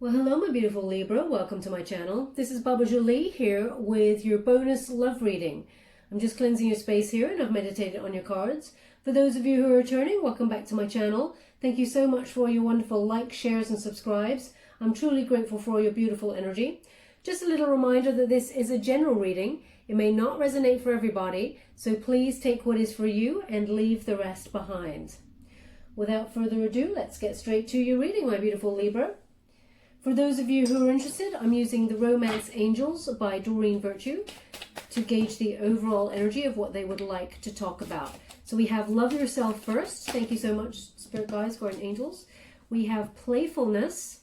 Well, hello, my beautiful Libra. Welcome to my channel. This is Baba Jolie here with your bonus love reading. I'm just cleansing your space here and I've meditated on your cards. For those of you who are returning, welcome back to my channel. Thank you so much for all your wonderful likes, shares and subscribes. I'm truly grateful for all your beautiful energy. Just a little reminder that this is a general reading. It may not resonate for everybody, so please take what is for you and leave the rest behind. Without further ado, let's get straight to your reading, my beautiful Libra. For those of you who are interested, I'm using the Romance Angels by Doreen Virtue to gauge the overall energy of what they would like to talk about. So we have Love Yourself First. Thank you so much, Spirit Guides, Guardian Angels. We have Playfulness.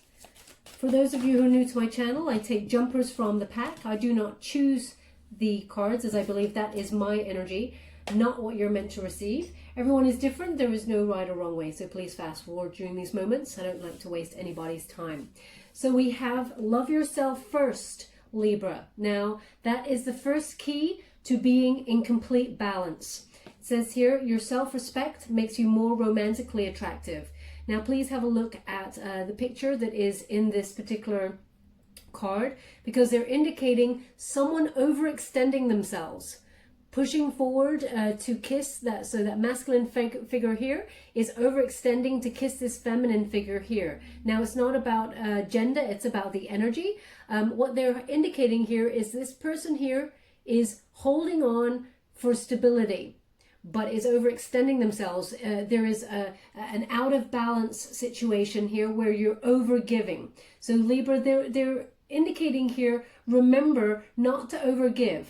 For those of you who are new to my channel, I take jumpers from the pack. I do not choose the cards, as I believe that is my energy, not what you're meant to receive. Everyone is different. There is no right or wrong way, so please fast forward during these moments. I don't like to waste anybody's time. So we have Love Yourself First, Libra. Now, that is the first key to being in complete balance. It says here, your self-respect makes you more romantically attractive. Now, please have a look at the picture that is in this particular card, because they're indicating someone overextending themselves, pushing forward to kiss that, so that masculine figure here is overextending to kiss this feminine figure here. Now, it's not about gender, it's about the energy. What they're indicating here is this person here is holding on for stability, but is overextending themselves. There is an out of balance situation here where you're over giving. So Libra, they're indicating here, remember not to overgive.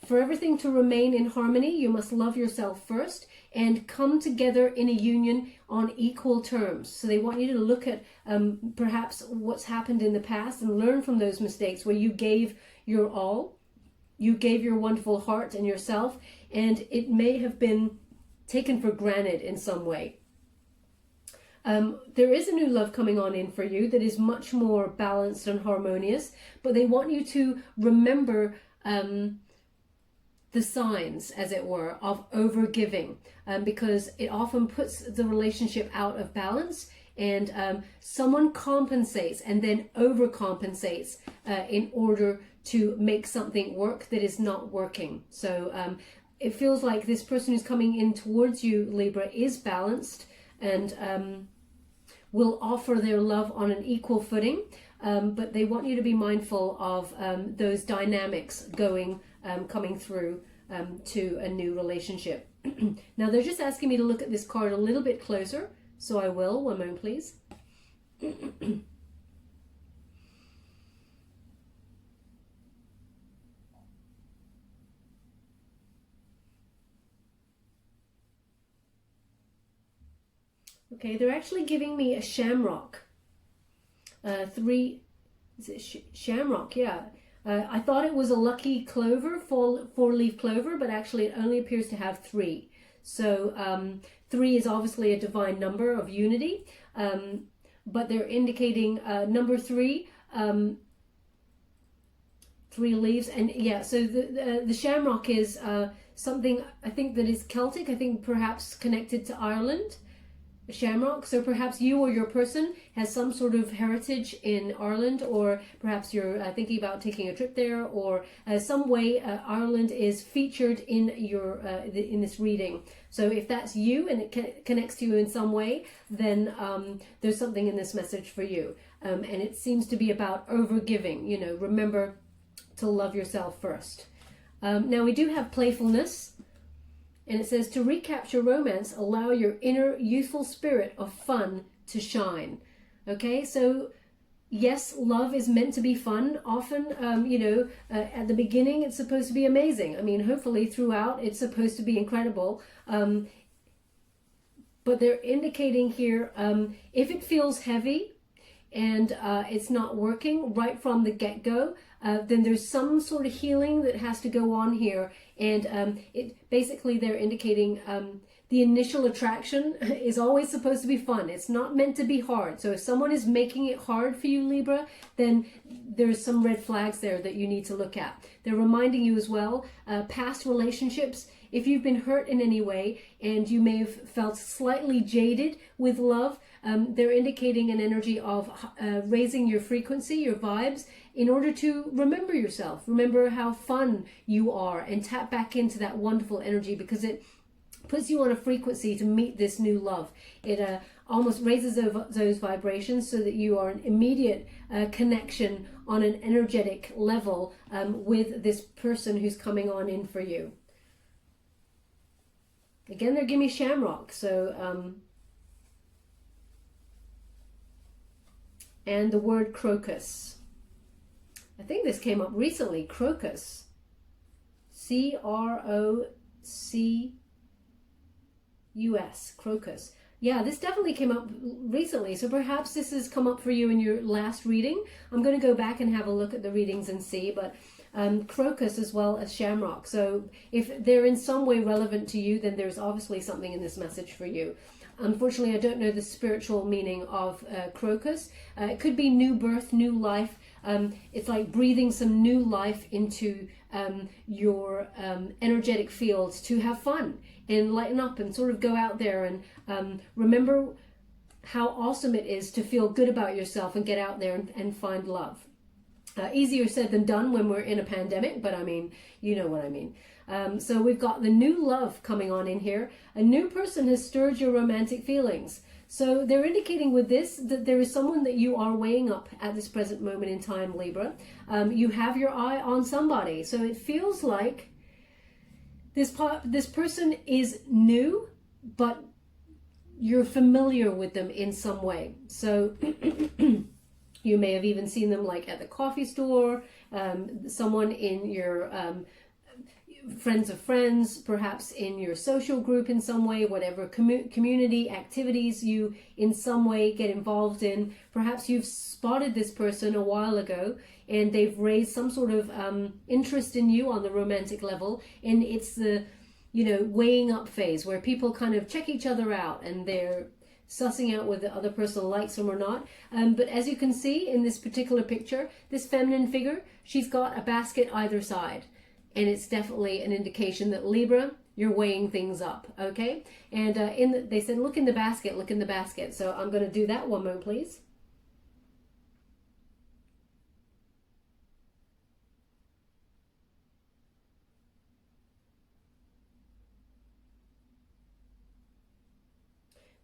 For everything to remain in harmony, you must love yourself first and come together in a union on equal terms. So they want you to look at perhaps what's happened in the past and learn from those mistakes where you gave your all, you gave your wonderful heart and yourself, and it may have been taken for granted in some way. There is a new love coming on in for you that is much more balanced and harmonious, but they want you to remember the signs, as it were, of overgiving, because it often puts the relationship out of balance, and someone compensates and then overcompensates in order to make something work that is not working. So it feels like this person who's coming in towards you, Libra, is balanced and will offer their love on an equal footing, but they want you to be mindful of those dynamics coming through to a new relationship. Now, they're just asking me to look at this card a little bit closer, so I will. One moment, please. Okay, they're actually giving me a shamrock. Is it shamrock? Yeah. I thought it was a lucky clover, four-leaf clover, but actually it only appears to have 3. So 3 is obviously a divine number of unity, but they're indicating number 3, 3 leaves, and yeah. So the shamrock is something I think that is Celtic. I think perhaps connected to Ireland. Shamrock. So perhaps you or your person has some sort of heritage in Ireland, or perhaps you're thinking about taking a trip there, or some way Ireland is featured in your in this reading. So if that's you and it connects to you in some way, then there's something in this message for you, and it seems to be about overgiving. You know, remember to love yourself first. Now we do have playfulness. And it says, to recapture romance, allow your inner youthful spirit of fun to shine. Okay, so yes, love is meant to be fun. Often, at the beginning, it's supposed to be amazing. I mean, hopefully throughout, it's supposed to be incredible. But they're indicating here, if it feels heavy and it's not working right from the get-go, then there's some sort of healing that has to go on here. And it basically, they're indicating the initial attraction is always supposed to be fun. It's not meant to be hard. So if someone is making it hard for you, Libra, then there's some red flags there that you need to look at. They're reminding you as well, past relationships, if you've been hurt in any way and you may have felt slightly jaded with love, they're indicating an energy of raising your frequency, your vibes, in order to remember yourself, remember how fun you are, and tap back into that wonderful energy, because it puts you on a frequency to meet this new love. It almost raises those vibrations so that you are an immediate connection on an energetic level with this person who's coming on in for you. Again, they're giving me shamrock, so and the word crocus. I think this came up recently, crocus. C-R-O-C-U-S, crocus. Yeah, this definitely came up recently, so perhaps this has come up for you in your last reading. I'm going to go back and have a look at the readings and see, but crocus as well as shamrock. So if they're in some way relevant to you, then there's obviously something in this message for you. Unfortunately, I don't know the spiritual meaning of crocus. It could be new birth, new life. It's like breathing some new life into your energetic fields to have fun and lighten up and sort of go out there and remember how awesome it is to feel good about yourself and get out there and find love. Easier said than done when we're in a pandemic, but I mean, you know what I mean. So we've got the new love coming on in here. A new person has stirred your romantic feelings. So they're indicating with this that there is someone that you are weighing up at this present moment in time, Libra. You have your eye on somebody. So it feels like this person is new, but you're familiar with them in some way. So you may have even seen them like at the coffee store, someone in your friends of friends, perhaps in your social group in some way, whatever community activities you in some way get involved in. Perhaps you've spotted this person a while ago and they've raised some sort of interest in you on the romantic level, and it's the, you know, weighing up phase where people kind of check each other out and they're sussing out whether the other person likes them or not. But as you can see in this particular picture, this feminine figure, she's got a basket either side. And it's definitely an indication that Libra, you're weighing things up, okay? And they said, look in the basket, look in the basket. So I'm going to do that. One moment, please.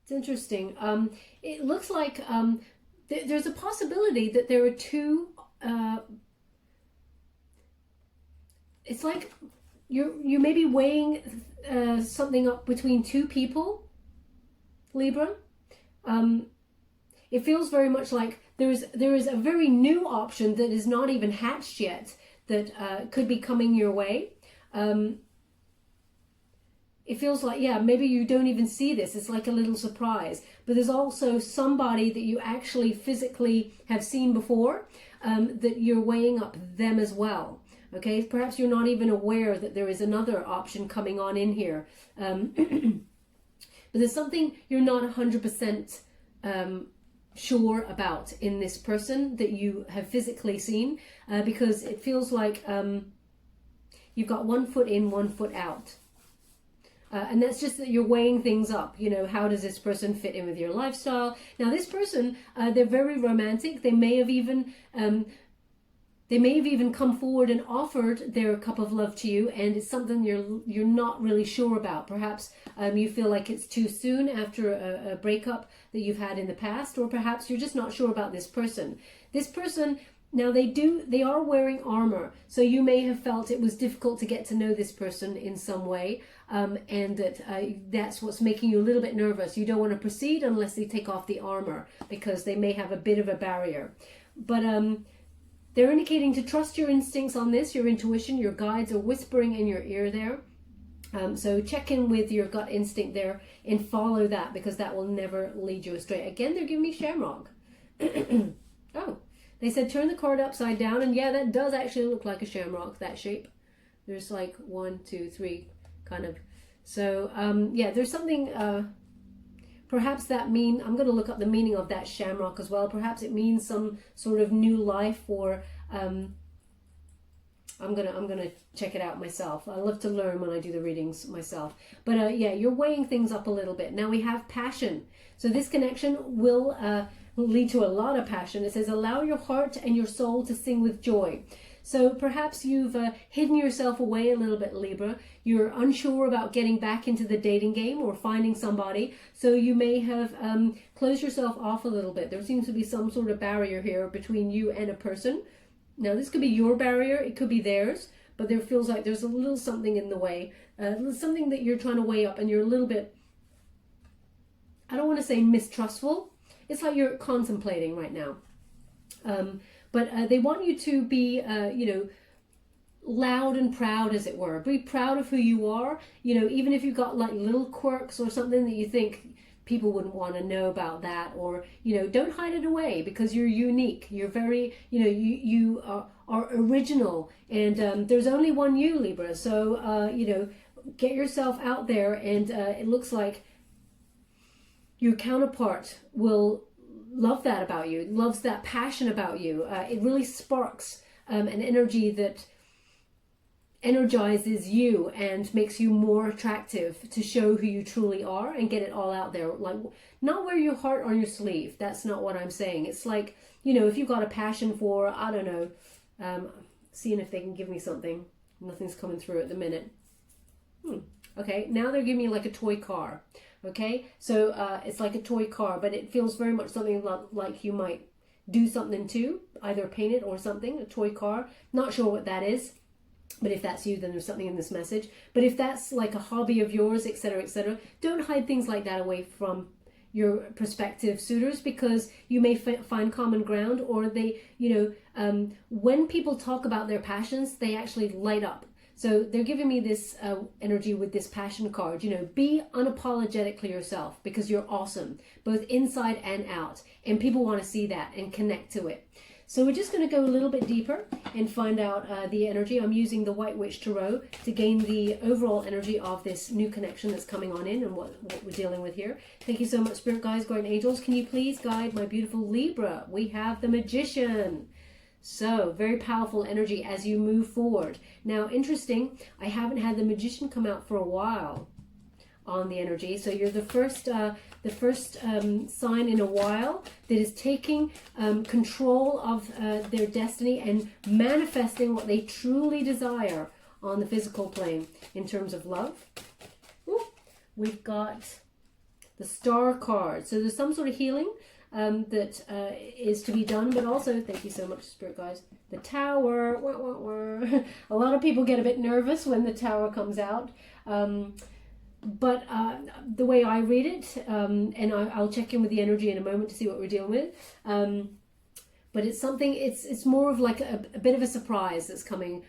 It's interesting. It looks like there's a possibility that there are two... it's like you may be weighing something up between two people, Libra. It feels very much like there is a very new option that is not even hatched yet that could be coming your way. It feels like, yeah, maybe you don't even see this. It's like a little surprise. But there's also somebody that you actually physically have seen before that you're weighing up them as well. Okay, perhaps you're not even aware that there is another option coming on in here. But there's something you're not 100% sure about in this person that you have physically seen, because it feels like you've got one foot in, one foot out. And that's just that you're weighing things up. You know, how does this person fit in with your lifestyle? Now, this person, they're very romantic. They may have even... they may have even come forward and offered their cup of love to you, and it's something you're not really sure about. Perhaps you feel like it's too soon after a breakup that you've had in the past, or perhaps you're just not sure about this person. This person, now they are wearing armor, so you may have felt it was difficult to get to know this person in some way, and that's what's making you a little bit nervous. You don't want to proceed unless they take off the armor, because they may have a bit of a barrier. But they're indicating to trust your instincts on this, your intuition. Your guides are whispering in your ear there. So check in with your gut instinct there and follow that, because that will never lead you astray. Again, they're giving me shamrock. Oh, they said turn the card upside down. And yeah, that does actually look like a shamrock, that shape. There's like 1, 2, 3 kind of. So yeah, there's something... perhaps that I'm going to look up the meaning of that shamrock as well. Perhaps it means some sort of new life, or I'm gonna check it out myself. I love to learn when I do the readings myself. But yeah, you're weighing things up a little bit. Now we have passion. So this connection will lead to a lot of passion. It says, allow your heart and your soul to sing with joy. So perhaps you've hidden yourself away a little bit, Libra. You're unsure about getting back into the dating game or finding somebody. So you may have closed yourself off a little bit. There seems to be some sort of barrier here between you and a person. Now this could be your barrier, it could be theirs, but there feels like there's a little something in the way, something that you're trying to weigh up, and you're a little bit, I don't want to say mistrustful. It's like you're contemplating right now. But they want you to be, you know, loud and proud, as it were. Be proud of who you are. You know, even if you've got like little quirks or something that you think people wouldn't want to know about that, or, you know, don't hide it away, because you're unique. You're very, you know, you are original, and there's only one you, Libra. So, you know, get yourself out there, and it looks like your counterpart will love that about you, loves that passion about you. It really sparks an energy that energizes you and makes you more attractive to show who you truly are and get it all out there. Like, not wear your heart on your sleeve. That's not what I'm saying. It's like, you know, if you've got a passion for, I don't know, seeing if they can give me something. Nothing's coming through at the minute. Okay, now they're giving me like a toy car. Okay, so it's like a toy car, but it feels very much something like you might do something to, either paint it or something, a toy car. Not sure what that is, but if that's you, then there's something in this message. But if that's like a hobby of yours, etc., don't hide things like that away from your prospective suitors, because you may find common ground, or they, you know, when people talk about their passions, they actually light up. So they're giving me this energy with this passion card. You know, be unapologetically yourself, because you're awesome, both inside and out. And people want to see that and connect to it. So we're just going to go a little bit deeper and find out the energy. I'm using the White Witch Tarot to gain the overall energy of this new connection that's coming on in, and what we're dealing with here. Thank you so much, Spirit Guides, Guardian Angels. Can you please guide my beautiful Libra? We have the Magician. So, very powerful energy as you move forward. Now, interesting, I haven't had the Magician come out for a while on the energy. So you're the first sign in a while that is taking control of their destiny and manifesting what they truly desire on the physical plane in terms of love. Ooh, we've got the Star card. So there's some sort of healing that is to be done, but also, thank you so much, Spirit Guides, the Tower. Wah, wah, wah. A lot of people get a bit nervous when the Tower comes out, but the way I read it, and I'll check in with the energy in a moment to see what we're dealing with, but it's something, it's more of like a bit of a surprise that's coming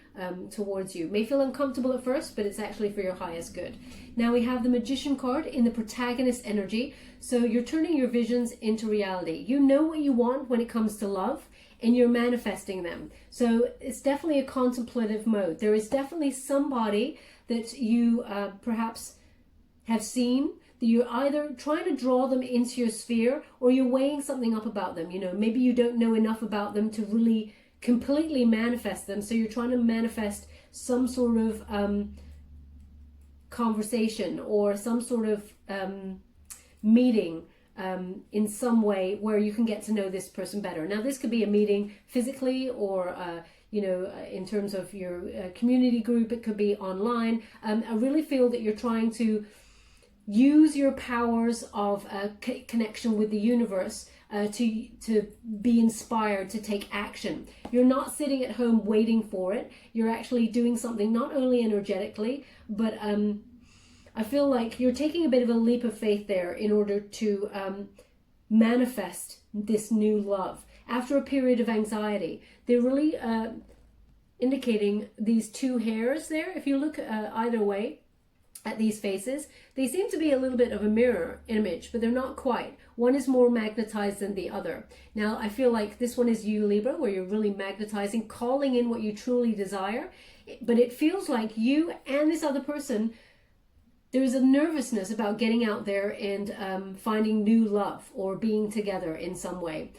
towards you. May feel uncomfortable at first, but it's actually for your highest good. Now we have the Magician card in the protagonist energy. So you're turning your visions into reality. You know what you want when it comes to love, and you're manifesting them. So it's definitely a contemplative mode. There is definitely somebody that you perhaps have seen, that you're either trying to draw them into your sphere, or you're weighing something up about them. You know, maybe you don't know enough about them to really completely manifest them. So you're trying to manifest some sort of conversation, or some sort of meeting in some way where you can get to know this person better. Now, this could be a meeting physically, or you know, in terms of your community group. It could be online. I really feel that you're trying to use your powers of connection with the universe to be inspired to take action. You're not sitting at home waiting for it. You're actually doing something, not only energetically, but I feel like you're taking a bit of a leap of faith there in order to manifest this new love. After a period of anxiety, they're really indicating these two hairs there. If you look either way at these faces, they seem to be a little bit of a mirror image, but they're not quite. One is more magnetized than the other. Now, I feel like this one is you, Libra, where you're really magnetizing, calling in what you truly desire. But it feels like you and this other person there's a nervousness about getting out there and finding new love or being together in some way.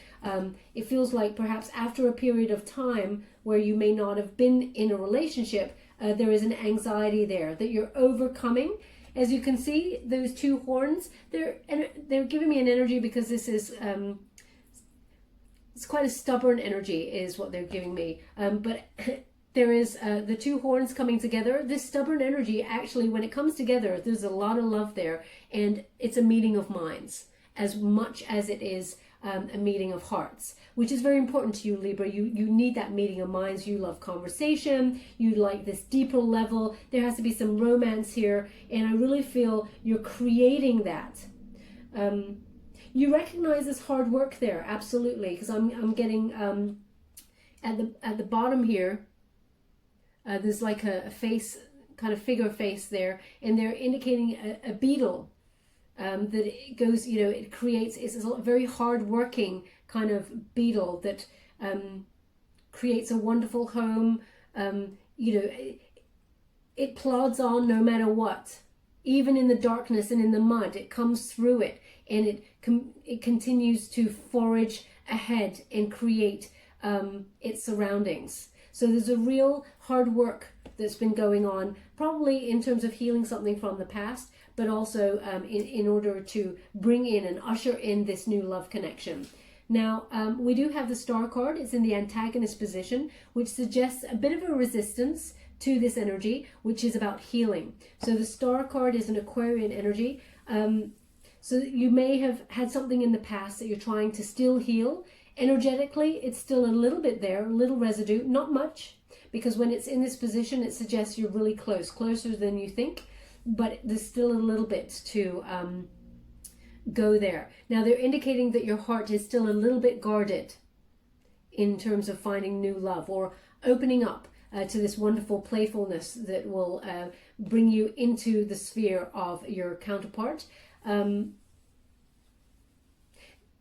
It feels like perhaps after a period of time where you may not have been in a relationship, there is an anxiety there that you're overcoming. As you can see, those two horns, they're giving me an energy because this is it's quite a stubborn energy is what they're giving me. But there is the two horns coming together. This stubborn energy, actually, when it comes together, there's a lot of love there, and it's a meeting of minds as much as it is a meeting of hearts, which is very important to you, Libra. You need that meeting of minds. You love conversation. You like this deeper level. There has to be some romance here, and I really feel you're creating that. You recognize this hard work there, absolutely, because I'm getting at the bottom here. There's like a face, kind of figure face there, and they're indicating a beetle that it goes, you know, it creates, it's a very hard-working kind of beetle that creates a wonderful home. You know, it plods on no matter what. Even in the darkness and in the mud, it comes through it, and it continues to forage ahead and create its surroundings. So there's a real hard work that's been going on, probably in terms of healing something from the past, but also in order to bring in and usher in this new love connection. Now, we do have the Star card. It's in the antagonist position, which suggests a bit of a resistance to this energy, which is about healing. So the Star card is an Aquarian energy. So you may have had something in the past that you're trying to still heal. Energetically, it's still a little bit there, a little residue, not much, because when it's in this position, it suggests you're really close, closer than you think, but there's still a little bit to go there. Now, they're indicating that your heart is still a little bit guarded in terms of finding new love or opening up to this wonderful playfulness that will bring you into the sphere of your counterpart.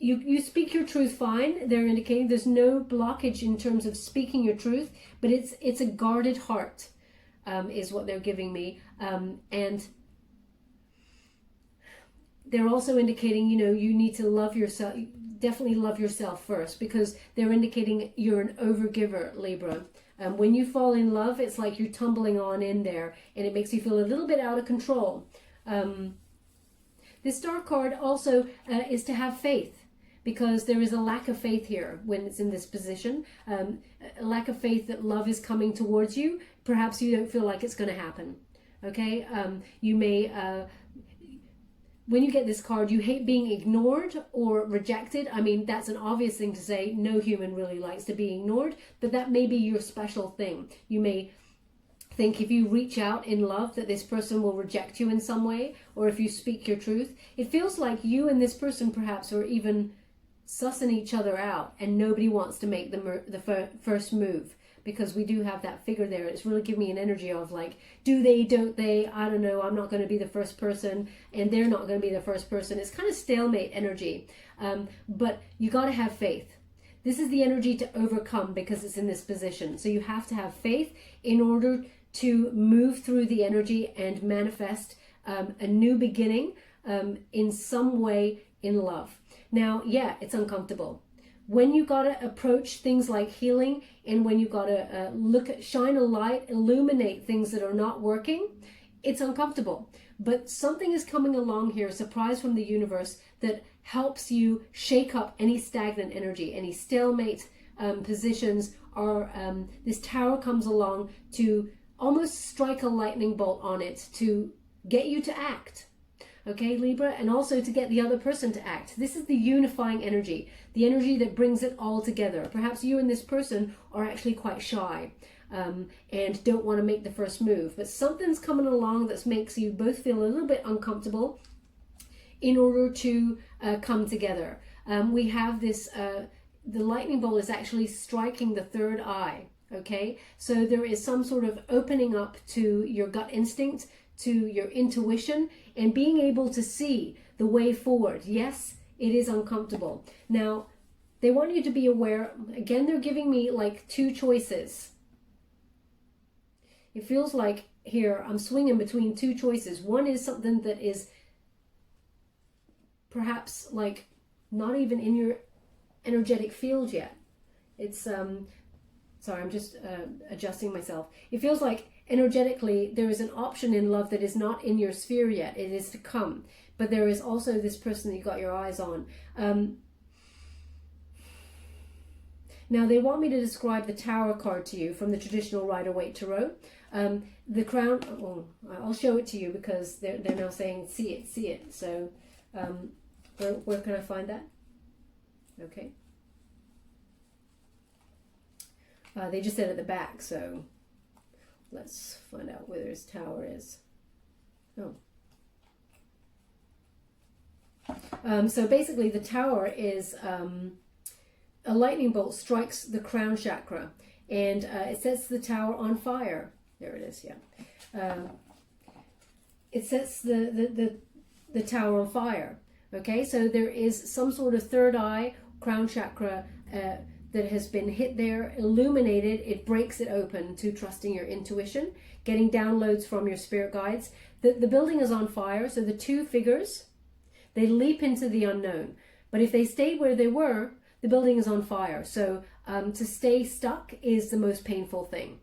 You speak your truth fine. They're indicating there's no blockage in terms of speaking your truth, but it's a guarded heart, is what they're giving me. And they're also indicating, you know, you need to love yourself. Definitely love yourself first, because they're indicating you're an overgiver, Libra. When you fall in love, it's like you're tumbling on in there, and it makes you feel a little bit out of control. This Star card also is to have faith, because there is a lack of faith here when it's in this position. A lack of faith that love is coming towards you. Perhaps you don't feel like it's going to happen. Okay? You may, when you get this card, you hate being ignored or rejected. I mean, that's an obvious thing to say. No human really likes to be ignored, but that may be your special thing. You may think if you reach out in love that this person will reject you in some way, or if you speak your truth. It feels like you and this person perhaps are even sussing each other out, and nobody wants to make the first move, because we do have that figure there. It's really giving me an energy of like, do they, don't they, I don't know, I'm not going to be the first person, and they're not going to be the first person. It's kind of stalemate energy, but you got to have faith. This is the energy to overcome, because it's in this position. So you have to have faith in order to move through the energy and manifest a new beginning in some way in love. Now, yeah, it's uncomfortable. When you got to approach things like healing, and when you got to look at, shine a light, illuminate things that are not working, it's uncomfortable. But something is coming along here, a surprise from the universe, that helps you shake up any stagnant energy, any stalemate positions, or this tower comes along to almost strike a lightning bolt on it to get you to act. Okay, Libra, and also to get the other person to act. This is the unifying energy, the energy that brings it all together. Perhaps you and this person are actually quite shy and don't want to make the first move, but something's coming along that makes you both feel a little bit uncomfortable in order to come together. We have this, the lightning bolt is actually striking the third eye. Okay, so there is some sort of opening up to your gut instinct, to your intuition, and being able to see the way forward. Yes, it is uncomfortable. Now, they want you to be aware, again, they're giving me like two choices. It feels like here I'm swinging between two choices. One is something that is perhaps like not even in your energetic field yet. It's sorry, I'm just adjusting myself. It feels like energetically there is an option in love that is not in your sphere yet. It is to come. But there is also this person that you got your eyes on. Now they want me to describe the Tower card to you from the traditional Rider-Waite Tarot. The crown, oh, I'll show it to you because they're now saying see it, see it. So where can I find that? Okay. They just said at the back, so let's find out where his tower is. Oh. So basically the tower is a lightning bolt strikes the crown chakra, and it sets the tower on fire. There it is, yeah. It sets the tower on fire. Okay, so there is some sort of third eye, crown chakra, that has been hit there, illuminated. It breaks it open to trusting your intuition, getting downloads from your spirit guides. The building is on fire, so the two figures, they leap into the unknown. But if they stayed where they were, the building is on fire. So to stay stuck is the most painful thing.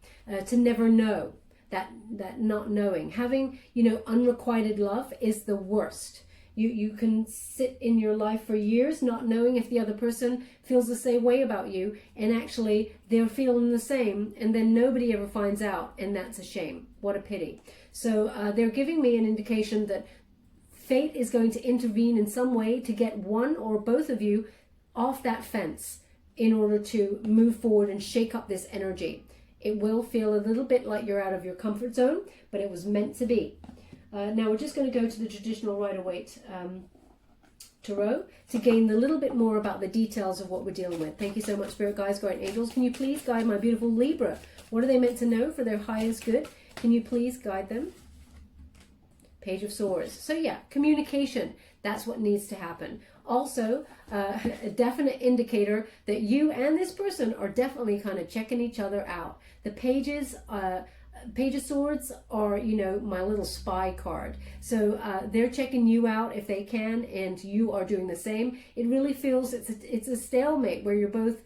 To never know, that not knowing. Having, unrequited love is the worst. You can sit in your life for years not knowing if the other person feels the same way about you, and actually they're feeling the same, and then nobody ever finds out, and that's a shame. What a pity. So they're giving me an indication that fate is going to intervene in some way to get one or both of you off that fence in order to move forward and shake up this energy. It will feel a little bit like you're out of your comfort zone, but it was meant to be. Now we're just going to go to the traditional Rider-Waite Tarot to gain a little bit more about the details of what we're dealing with. Thank you so much, Spirit Guides, Guardian Angels. Can you please guide my beautiful Libra? What are they meant to know for their highest good? Can you please guide them? Page of Swords. So yeah, communication. That's what needs to happen. Also, a definite indicator that you and this person are definitely kind of checking each other out. The pages... Page of Swords are, my little spy card. So they're checking you out if they can, and you are doing the same. It really feels it's a stalemate where you're both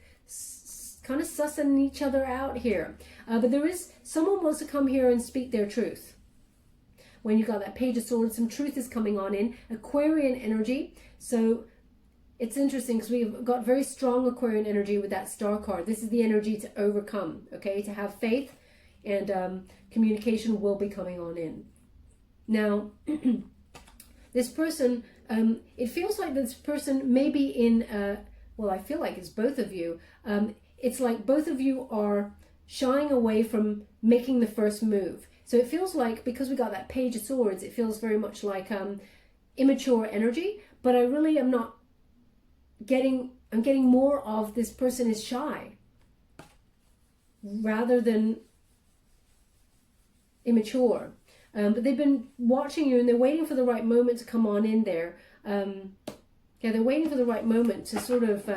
kind of sussing each other out here. But there is someone wants to come here and speak their truth. When you got that Page of Swords, some truth is coming on in. Aquarian energy. So it's interesting because we've got very strong Aquarian energy with that Star card. This is the energy to overcome, okay, to have faith. And communication will be coming on in. Now, this person, it feels like this person may be in, well, I feel like it's both of you. It's like both of you are shying away from making the first move. So it feels like, because we got that Page of Swords, it feels very much like immature energy. But I really am not I'm getting more of this person is shy rather than immature, but they've been watching you and they're waiting for the right moment to come on in there. They're waiting for the right moment to sort of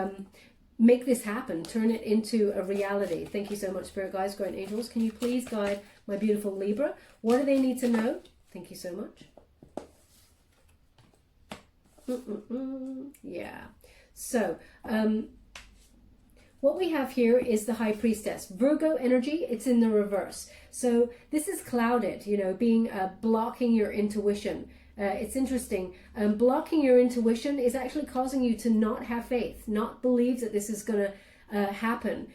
make this happen, turn it into a reality. Thank you so much, Spirit Guides, Guardian Angels. Can you please guide my beautiful Libra? What do they need to know? Thank you so much. Yeah. So, what we have here is the High Priestess. Virgo energy, it's in the reverse. So this is clouded, being blocking your intuition. It's interesting. Blocking your intuition is actually causing you to not have faith, not believe that this is going to happen.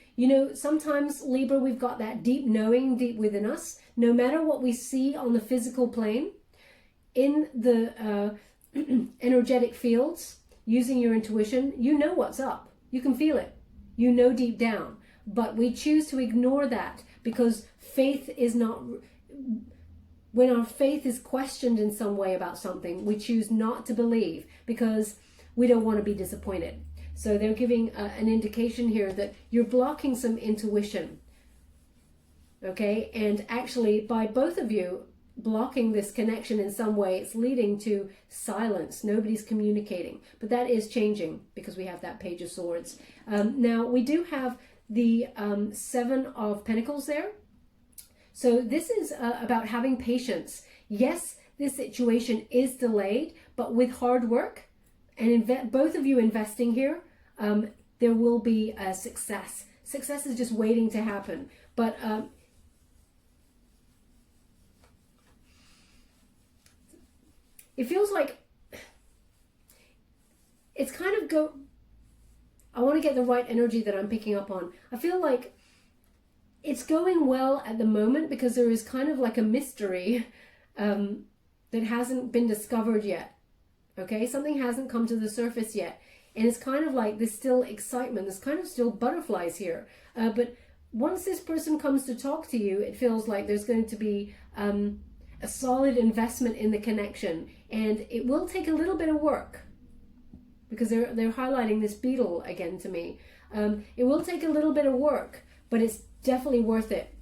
Sometimes, Libra, we've got that deep knowing deep within us. No matter what we see on the physical plane, in the energetic fields, using your intuition, you know what's up. You can feel it. You know deep down, but we choose to ignore that because faith is not, when our faith is questioned in some way about something, we choose not to believe because we don't want to be disappointed. So they're giving an indication here that you're blocking some intuition, okay? And actually by both of you blocking this connection in some way, it's leading to silence. Nobody's communicating, but that is changing because we have that Page of Swords. Now we do have the 7 of Pentacles there. So this is about having patience. Yes, this situation is delayed, but with hard work and both of you investing here, there will be a success. Success is just waiting to happen. But it feels like it's kind of I want to get the right energy that I'm picking up on. I feel like it's going well at the moment because there is kind of like a mystery that hasn't been discovered yet. Okay, something hasn't come to the surface yet. And it's kind of like there's still excitement. There's kind of still butterflies here. But once this person comes to talk to you, it feels like there's going to be a solid investment in the connection. And it will take a little bit of work, because they're highlighting this beetle again to me. It will take a little bit of work, but it's definitely worth it.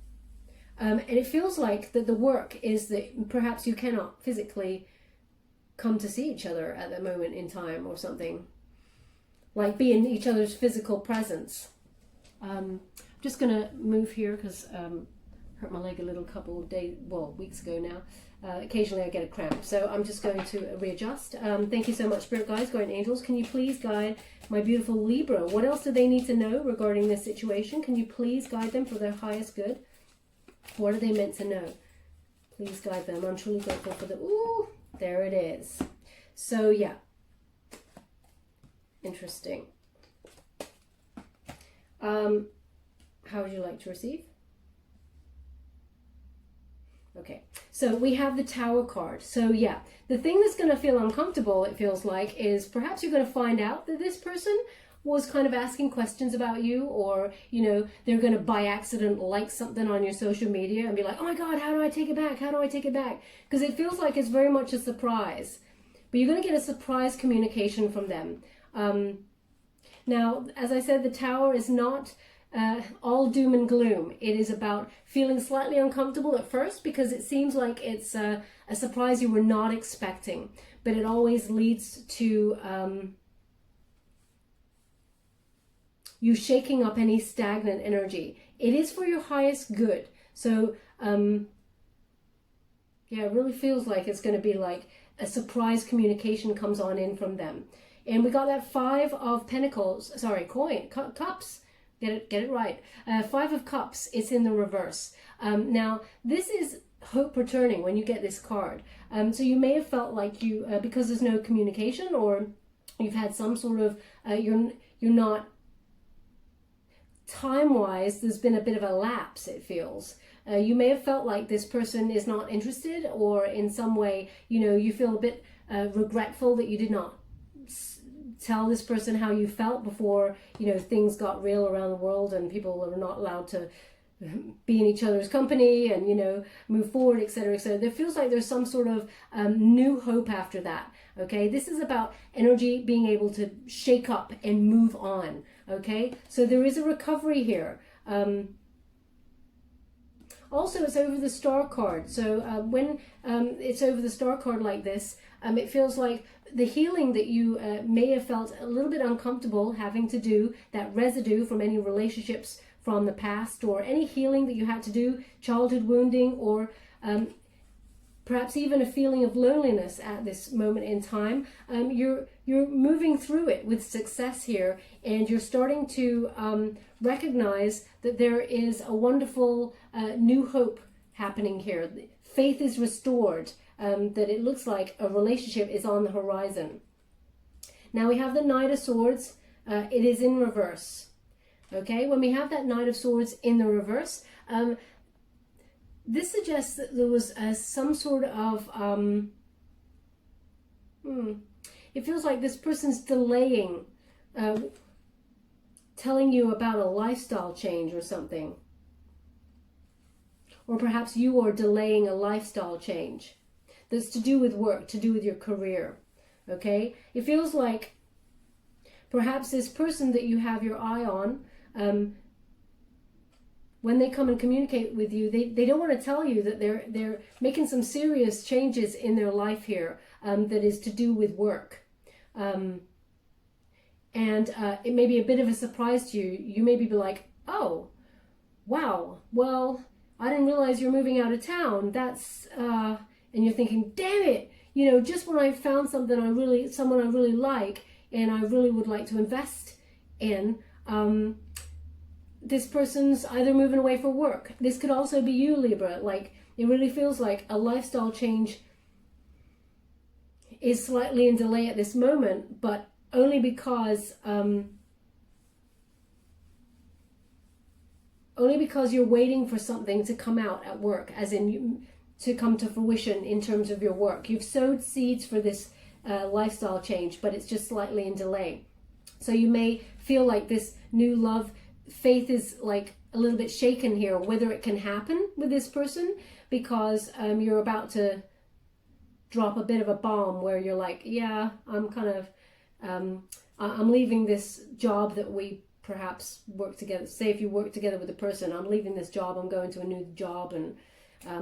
And it feels like that the work is that perhaps you cannot physically come to see each other at that moment in time or something. Like be in each other's physical presence. I'm just going to move here because hurt my leg a little couple of days, well, weeks ago now. Occasionally I get a cramp, so I'm just going to readjust. Thank you so much, Spirit Guides, Guardian Angels. Can you please guide my beautiful Libra? What else do they need to know regarding this situation? Can you please guide them for their highest good? What are they meant to know? Please guide them. I'm truly grateful for the... Ooh, there it is. So, yeah. Interesting. How would you like to receive? Okay, so we have the Tower card. So yeah, the thing that's going to feel uncomfortable, it feels like, is perhaps you're going to find out that this person was kind of asking questions about you, or, you know, they're going to by accident like something on your social media and be like, oh my God, how do I take it back? How do I take it back? Because it feels like it's very much a surprise. But you're going to get a surprise communication from them. Now, as I said, the Tower is not all doom and gloom. It is about feeling slightly uncomfortable at first because it seems like it's a surprise you were not expecting, but it always leads to you shaking up any stagnant energy. It is for your highest good. So yeah, it really feels like it's going to be like a surprise communication comes on in from them. And we got that Five of Pentacles, sorry, cups. Get it right. Five of Cups, it's in the reverse. Now, this is hope returning when you get this card. So you may have felt like you, because there's no communication, or you've had some sort of, you're not, time-wise, there's been a bit of a lapse, it feels. You may have felt like this person is not interested, or in some way, you know, you feel a bit regretful that you did not tell this person how you felt before, you know, things got real around the world and people were not allowed to be in each other's company and, you know, move forward, etc., etc. There feels like there's some sort of new hope after that. Okay, this is about energy being able to shake up and move on. Okay, so there is a recovery here. Also, it's over the Star card. So when it's over the Star card like this, it feels like the healing that you may have felt a little bit uncomfortable having to do, that residue from any relationships from the past, or any healing that you had to do, childhood wounding, or perhaps even a feeling of loneliness at this moment in time. You're moving through it with success here, and you're starting to recognize that there is a wonderful new hope happening here. Faith is restored. That it looks like a relationship is on the horizon. Now we have the Knight of Swords. It is in reverse. Okay, when we have that Knight of Swords in the reverse, this suggests that there was some sort of, it feels like this person's delaying, telling you about a lifestyle change or something. Or perhaps you are delaying a lifestyle change that's to do with work, to do with your career. Okay, it feels like perhaps this person that you have your eye on, when they come and communicate with you, they don't want to tell you that they're making some serious changes in their life here, that is to do with work. And it may be a bit of a surprise to you. You may be like, oh, wow, well, I didn't realize you're moving out of town. That's, and you're thinking, damn it, you know, just when I found something someone I really like, and I really would like to invest in, this person's either moving away for work. This could also be you, Libra. Like, it really feels like a lifestyle change is slightly in delay at this moment, but only because you're waiting for something to come out at work, as in to come to fruition in terms of your work. You've sowed seeds for this lifestyle change, but it's just slightly in delay. So you may feel like this new love, faith is like a little bit shaken here, whether it can happen with this person, because you're about to drop a bit of a bomb where you're like, yeah, I'm kind of, I'm leaving this job that we perhaps work together. Say if you work together with a person, I'm leaving this job, I'm going to a new job, and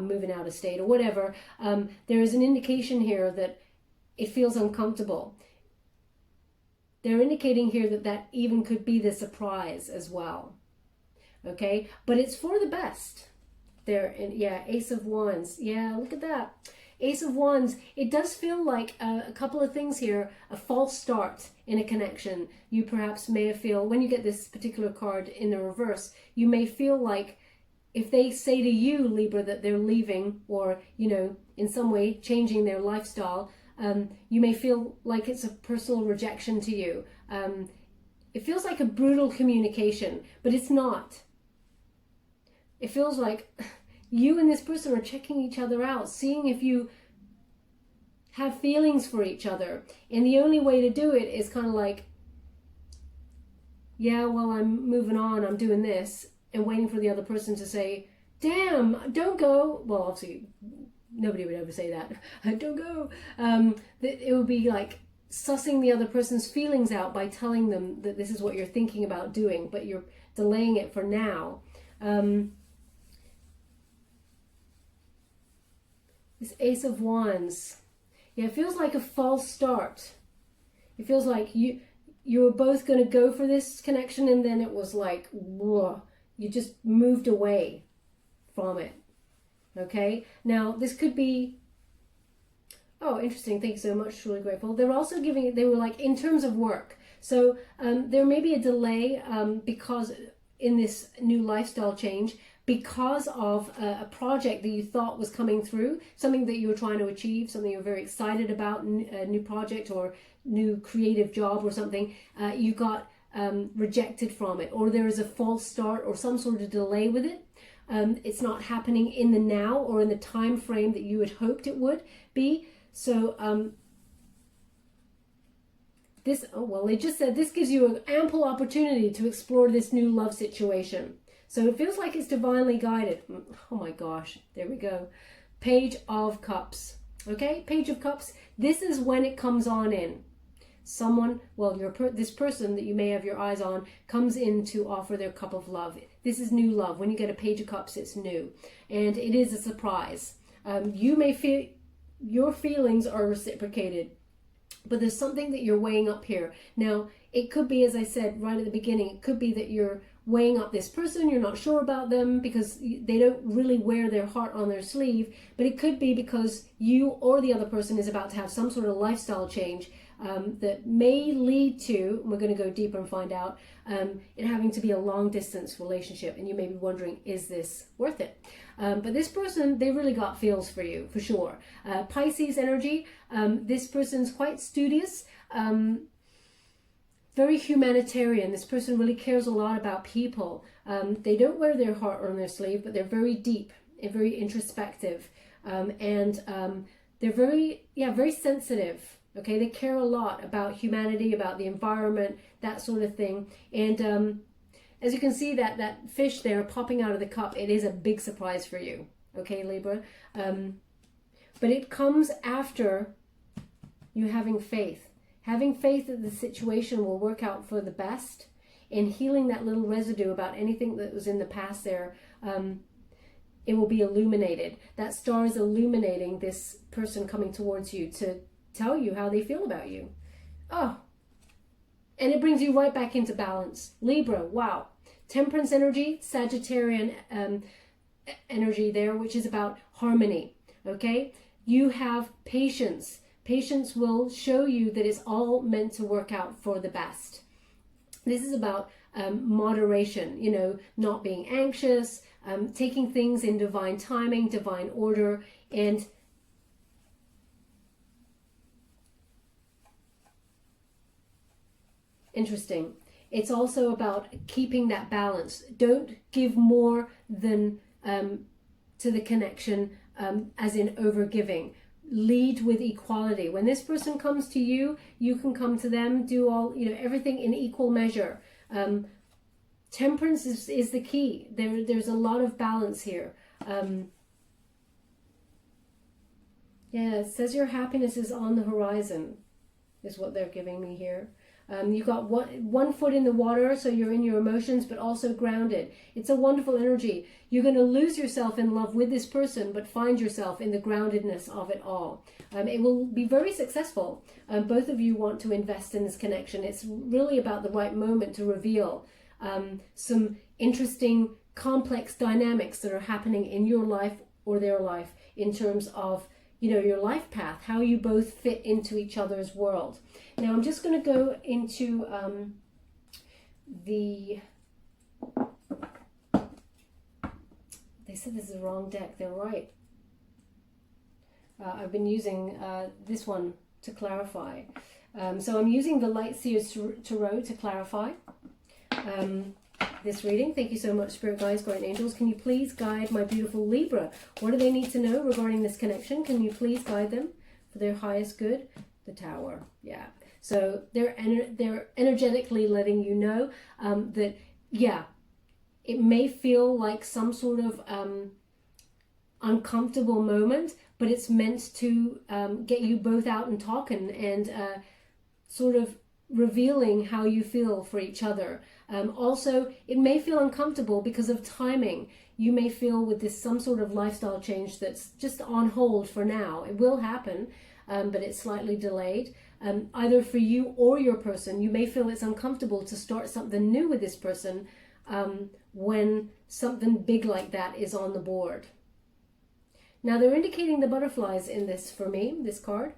moving out of state or whatever. There is an indication here that it feels uncomfortable. They're indicating here that that even could be the surprise as well. Okay, but it's for the best. There, yeah, Ace of Wands. Yeah, look at that. Ace of Wands. It does feel like a couple of things here. A false start in a connection. You perhaps may feel, when you get this particular card in the reverse, you may feel like if they say to you, Libra, that they're leaving, or, you know, in some way changing their lifestyle, you may feel like it's a personal rejection to you. It feels like a brutal communication, but it's not. It feels like you and this person are checking each other out, seeing if you have feelings for each other. And the only way to do it is kind of like, yeah, well, I'm moving on, I'm doing this, and waiting for the other person to say, damn, don't go. Well, obviously, nobody would ever say that. Don't go. It would be like sussing the other person's feelings out by telling them that this is what you're thinking about doing, but you're delaying it for now. This Ace of Wands. Yeah, it feels like a false start. It feels like you were both going to go for this connection, and then it was like, whoa, you just moved away from it. Okay, now this could be, oh, interesting, thank you so much, really grateful. They're also giving it, they were like, in terms of work. So there may be a delay because in this new lifestyle change, because of a project that you thought was coming through, something that you were trying to achieve, something you were very excited about, a new project or new creative job or something, you got rejected from it, or there is a false start or some sort of delay with it. It's not happening in the now or in the time frame that you had hoped it would be. So this, oh well, they just said this gives you an ample opportunity to explore this new love situation. So it feels like it's divinely guided. Oh my gosh, there we go. Page of Cups. Okay, Page of Cups. This is when it comes on in. Someone, well, this person that you may have your eyes on comes in to offer their cup of love. This is new love. When you get a Page of Cups, it's new. And it is a surprise. You may feel your feelings are reciprocated, but there's something that you're weighing up here. Now, it could be, as I said right at the beginning, it could be that you're weighing up this person, you're not sure about them because they don't really wear their heart on their sleeve, but it could be because you or the other person is about to have some sort of lifestyle change that may lead to, and we're going to go deeper and find out, it having to be a long distance relationship, and you may be wondering, is this worth it? But this person, they really got feels for you, for sure. Pisces energy, this person's quite studious, very humanitarian. This person really cares a lot about people. They don't wear their heart on their sleeve, but they're very deep and very introspective. And they're very sensitive. Okay, they care a lot about humanity, about the environment, that sort of thing. And as you can see, that fish there popping out of the cup, it is a big surprise for you. Okay, Libra. But it comes after you having faith. Having faith that the situation will work out for the best, and healing that little residue about anything that was in the past there, it will be illuminated. That star is illuminating this person coming towards you to tell you how they feel about you. Oh, and it brings you right back into balance. Libra, wow. Temperance energy, Sagittarian energy there, which is about harmony. Okay, you have patience. Patience will show you that it's all meant to work out for the best. This is about moderation, you know, not being anxious, taking things in divine timing, divine order, and interesting. It's also about keeping that balance. Don't give more than to the connection, as in overgiving. Lead with equality. When this person comes to you, you can come to them. Do all, you know, everything in equal measure. Temperance is the key. There's a lot of balance here. Yeah, it says your happiness is on the horizon, is what they're giving me here. You got one foot in the water, so you're in your emotions, but also grounded. It's a wonderful energy. You're going to lose yourself in love with this person, but find yourself in the groundedness of it all. It will be very successful. Both of you want to invest in this connection. It's really about the right moment to reveal some interesting, complex dynamics that are happening in your life or their life in terms of, you know, your life path, how you both fit into each other's world. Now I'm just going to go into they said this is the wrong deck. They're right. I've been using this one to clarify. So I'm using the Light Seers Tarot to clarify this reading. Thank you so much, Spirit Guides, Guardian Angels. Can you please guide my beautiful Libra? What do they need to know regarding this connection? Can you please guide them for their highest good? The Tower. Yeah. So they're energetically letting you know that, yeah, it may feel like some sort of uncomfortable moment, but it's meant to get you both out and talking and sort of revealing how you feel for each other. Also, it may feel uncomfortable because of timing. You may feel with this some sort of lifestyle change that's just on hold for now. It will happen, but it's slightly delayed. Either for you or your person, you may feel it's uncomfortable to start something new with this person when something big like that is on the board. Now they're indicating the butterflies in this for me, this card.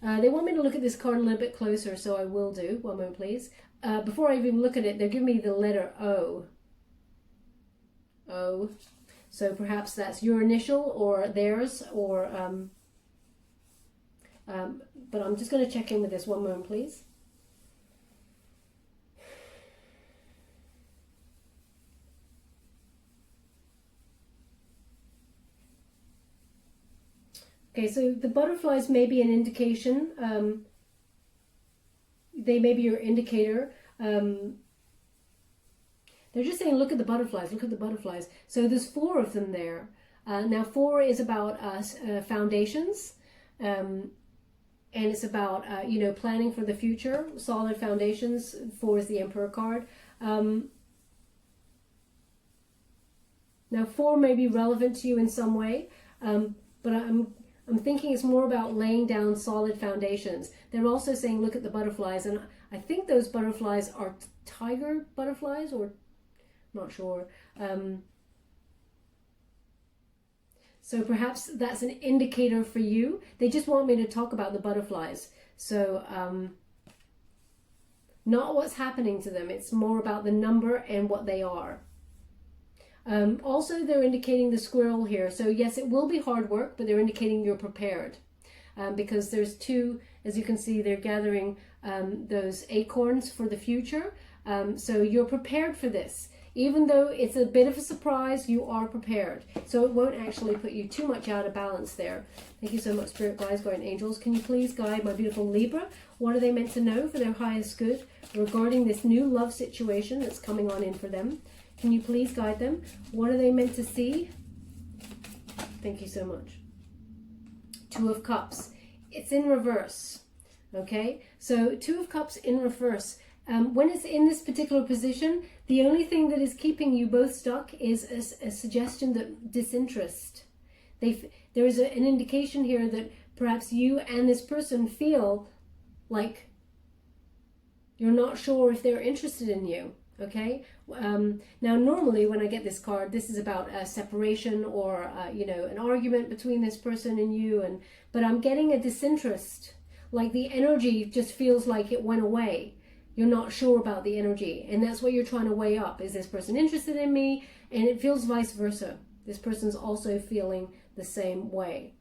They want me to look at this card a little bit closer, so I will do. One moment, please. Before I even look at it, they're giving me the letter O. O. So perhaps that's your initial or theirs, or but I'm just going to check in with this. One moment, please. Okay, so the butterflies may be an indication. They may be your indicator. They're just saying, look at the butterflies, look at the butterflies. So there's 4 of them there. Now 4 is about foundations. And it's about, you know, planning for the future, solid foundations. 4 is the Emperor card. Now 4 may be relevant to you in some way, but I'm thinking it's more about laying down solid foundations. They're also saying, look at the butterflies. And I think those butterflies are tiger butterflies, or not sure. So perhaps that's an indicator for you. They just want me to talk about the butterflies. So not what's happening to them. It's more about the number and what they are. Also, they're indicating the squirrel here. So yes, it will be hard work, but they're indicating you're prepared. Because there's 2, as you can see, they're gathering those acorns for the future. So you're prepared for this. Even though it's a bit of a surprise, you are prepared. So it won't actually put you too much out of balance there. Thank you so much, Spirit Guides, Guardian Angels. Can you please guide my beautiful Libra? What are they meant to know for their highest good regarding this new love situation that's coming on in for them? Can you please guide them? What are they meant to see? Thank you so much. 2 of Cups. It's in reverse. Okay, so 2 of Cups in reverse. When it's in this particular position, the only thing that is keeping you both stuck is a suggestion that disinterest. There is an indication here that perhaps you and this person feel like you're not sure if they're interested in you, okay? Now, normally when I get this card, this is about a separation or, you know, an argument between this person and you. But I'm getting a disinterest. Like the energy just feels like it went away. You're not sure about the energy. And that's what you're trying to weigh up. Is this person interested in me? And it feels vice versa. This person's also feeling the same way.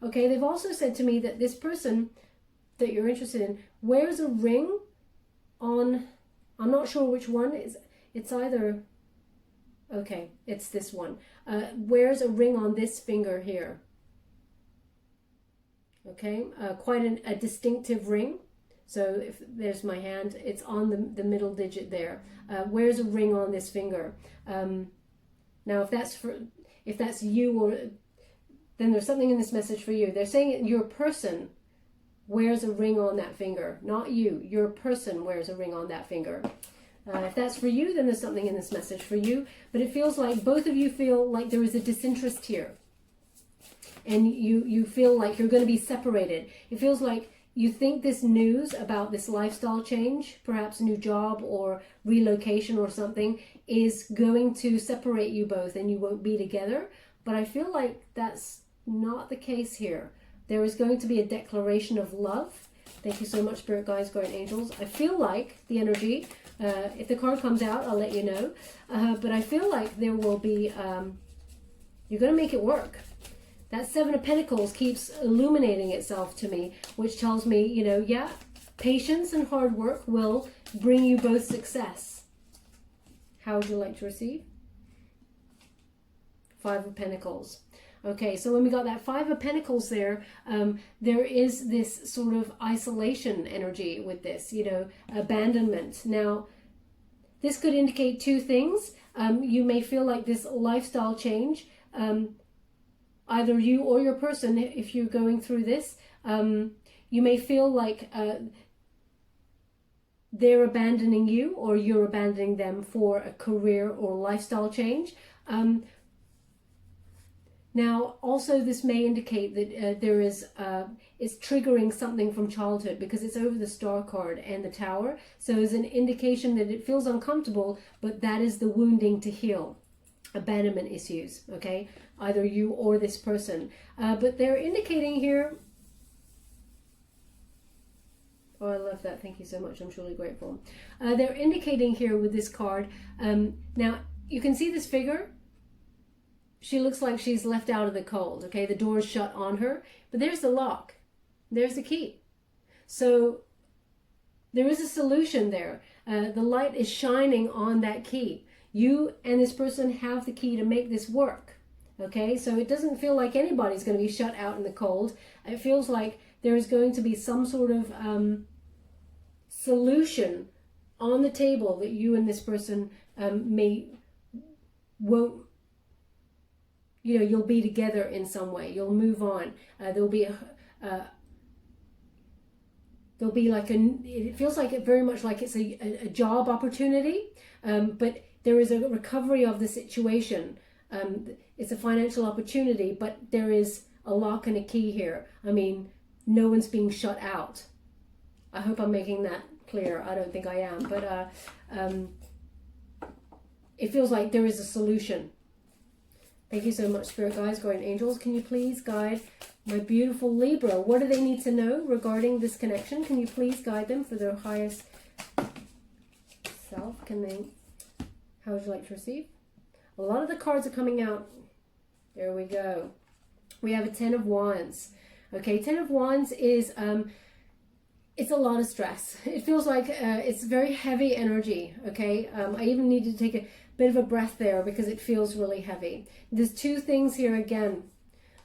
Okay, they've also said to me that this person that you're interested in wears a ring on, I'm not sure which one, it's either, okay, it's this one, wears a ring on this finger here. Okay, quite a distinctive ring. So if there's my hand, it's on the middle digit there. Wears a ring on this finger. Now if that's you, or then there's something in this message for you. They're saying your person wears a ring on that finger, not you. Your person wears a ring on that finger. If that's for you, then there's something in this message for you. But it feels like both of you feel like there is a disinterest here. And you feel like you're going to be separated. It feels like you think this news about this lifestyle change, perhaps a new job or relocation or something, is going to separate you both and you won't be together. But I feel like that's not the case here. There is going to be a declaration of love. Thank you so much, Spirit Guides, Guardian Angels. I feel like the energy, if the card comes out, I'll let you know. But I feel like there will be, you're going to make it work. That Seven of Pentacles keeps illuminating itself to me, which tells me, you know, yeah, patience and hard work will bring you both success. How would you like to receive? Five of Pentacles. Okay, so when we got that Five of Pentacles there, there is this sort of isolation energy with this, you know, abandonment. Now, this could indicate two things. You may feel like this lifestyle change, either you or your person, if you're going through this, you may feel like they're abandoning you or you're abandoning them for a career or lifestyle change. Now, also this may indicate that there is, it's triggering something from childhood because it's over the Star card and the Tower. So it's an indication that it feels uncomfortable, but that is the wounding to heal. Abandonment issues, okay? Either you or this person. But they're indicating here, oh, I love that. Thank you so much. I'm truly grateful. They're indicating here with this card, now you can see this figure. She looks like she's left out of the cold, okay? The door is shut on her, but there's the lock. There's the key. So there is a solution there. The light is shining on that key. You and this person have the key to make this work, okay? So it doesn't feel like anybody's going to be shut out in the cold. It feels like there is going to be some sort of solution on the table that you and this person won't, you know, you'll be together in some way. You'll move on. There'll be like it feels like it very much like it's a job opportunity, but there is a recovery of the situation. It's a financial opportunity, but there is a lock and a key here. I mean, no one's being shut out. I hope I'm making that clear. I don't think I am, but it feels like there is a solution. Thank you so much, Spirit Guides, Guardian Angels. Can you please guide my beautiful Libra? What do they need to know regarding this connection? Can you please guide them for their highest self? How would you like to receive? A lot of the cards are coming out. There we go. We have a Ten of Wands. Okay, Ten of Wands is, it's a lot of stress. It feels like it's very heavy energy, okay? I even need to take a bit of a breath there because it feels really heavy. There's two things here again.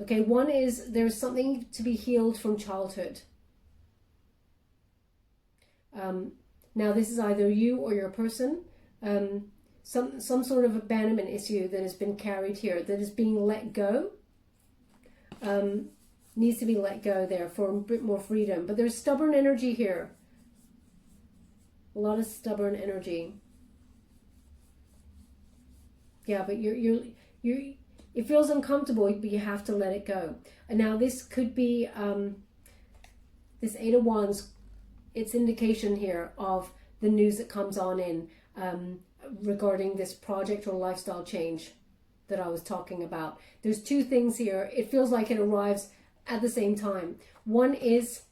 Okay, one is there's something to be healed from childhood. Now this is either you or your person. Some sort of abandonment issue that has been carried here, that is being let go. Needs to be let go there for a bit more freedom. But there's stubborn energy here. A lot of stubborn energy. Yeah, but it feels uncomfortable, but you have to let it go. And now this could be, this Eight of Wands, it's indication here of the news that comes on in regarding this project or lifestyle change that I was talking about. There's two things here. It feels like it arrives at the same time. One is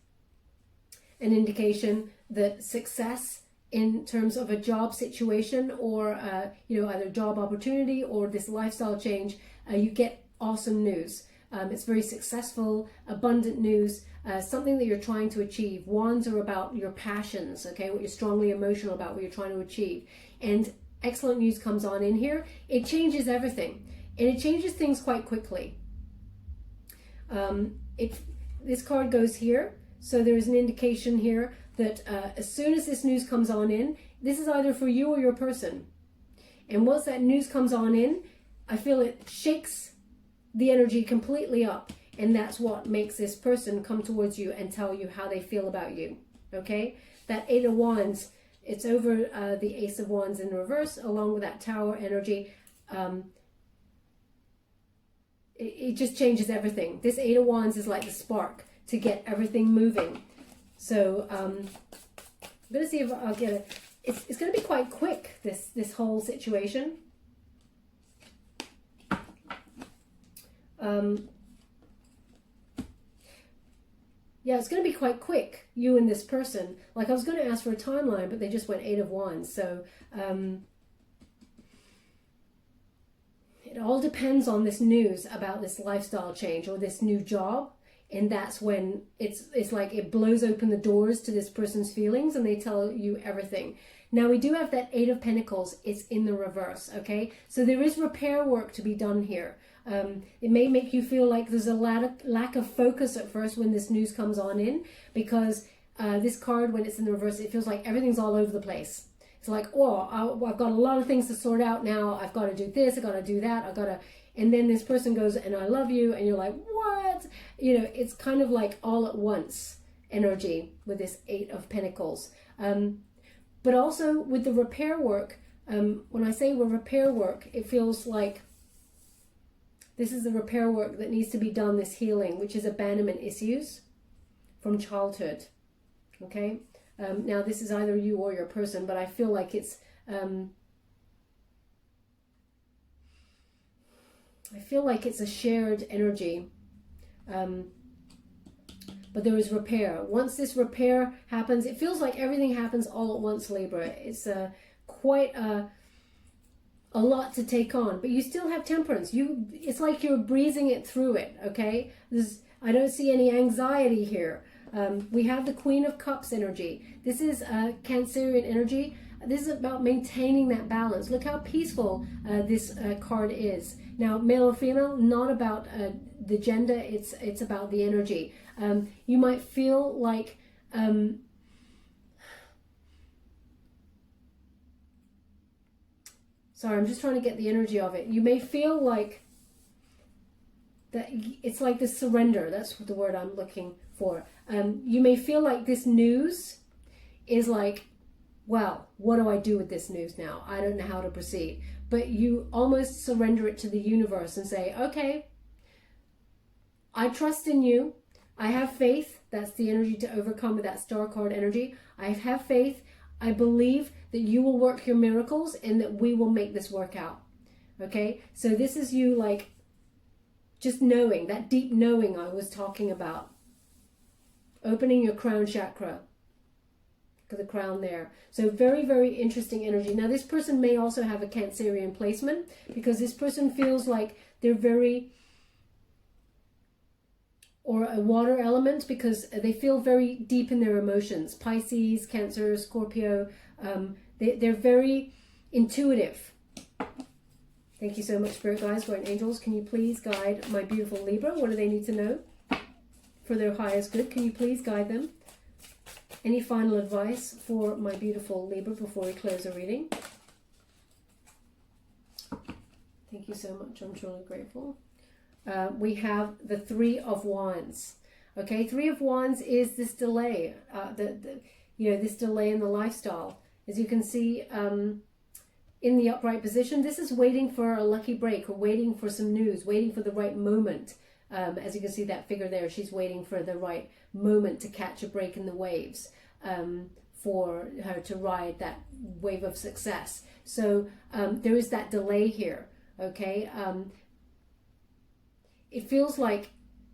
an indication that success in terms of a job situation or either job opportunity or this lifestyle change, you get awesome news. It's very successful, abundant news, something that you're trying to achieve. Wands are about your passions, okay, what you're strongly emotional about, what you're trying to achieve. And excellent news comes on in here. It changes everything, and it changes things quite quickly. This card goes here, so there's an indication here that as soon as this news comes on in, this is either for you or your person. And once that news comes on in, I feel it shakes the energy completely up, and that's what makes this person come towards you and tell you how they feel about you. Okay, that Eight of Wands, it's over the Ace of Wands in reverse, along with that Tower energy. It just changes everything. This Eight of Wands is like the spark to get everything moving. So I'm gonna see if I'll get it. It's gonna be quite quick, this whole situation. Yeah, it's going to be quite quick, you and this person. Like, I was going to ask for a timeline, but they just went Eight of Wands. So it all depends on this news about this lifestyle change or this new job. And that's when it's like it blows open the doors to this person's feelings and they tell you everything. Now, we do have that Eight of Pentacles. It's in the reverse, okay? So there is repair work to be done here. It may make you feel like there's a lack of focus at first when this news comes on in, because this card, when it's in the reverse, it feels like everything's all over the place. It's like, oh, I've got a lot of things to sort out now. I've got to do this, I've got to do that, I've got to... And then this person goes, and I love you, and you're like, what? You know, it's kind of like all at once energy with this Eight of Pentacles. But also with the repair work, when I say repair work, it feels like this is the repair work that needs to be done, this healing, which is abandonment issues from childhood. Okay? Now, this is either you or your person, but I feel like it's... I feel like it's a shared energy. But there is repair. Once this repair happens, it feels like everything happens all at once, Libra. It's quite a lot to take on, but you still have temperance. It's like you're breezing it through it, okay? I don't see any anxiety here. We have the Queen of Cups energy. This is Cancerian energy. This is about maintaining that balance. Look how peaceful this card is. Now, male or female, not about the gender, it's about the energy. You might feel like... Sorry, I'm just trying to get the energy of it. You may feel like that it's like the surrender. That's the word I'm looking for. You may feel like this news is like, well, what do I do with this news now? I don't know how to proceed. But you almost surrender it to the universe and say, okay, I trust in you. I have faith. That's the energy to overcome with that star card energy. I have faith. I believe that you will work your miracles and that we will make this work out. Okay? So this is you like just knowing, that deep knowing I was talking about. Opening your crown chakra. The crown there. So very, very interesting energy. Now, this person may also have a Cancerian placement, because this person feels like they're very... or a water element, because they feel very deep in their emotions. Pisces, Cancer, Scorpio, they're very intuitive. Thank you so much, Spirit Guides, Guardian Angels. Can you please guide my beautiful Libra? What do they need to know for their highest good? Can you please guide them? Any final advice for my beautiful Libra before we close the reading? Thank you so much. I'm truly grateful. We have the Three of Wands. Okay, Three of Wands is this delay, this delay in the lifestyle. As you can see in the upright position, this is waiting for a lucky break, or waiting for some news, waiting for the right moment. As you can see that figure there, she's waiting for the right moment to catch a break in the waves for her to ride that wave of success. So there is that delay here, okay? It feels like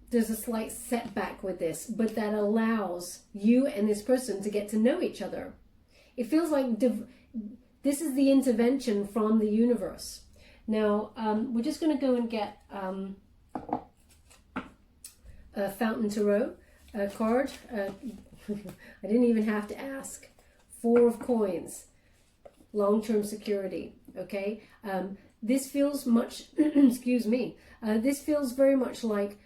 there's a slight setback with this, but that allows you and this person to get to know each other. It feels like this is the intervention from the universe. Now, we're just going to go and get a Fountain Tarot card. I didn't even have to ask. 4 of Coins, long-term security, okay? This feels much, excuse me, this feels very much like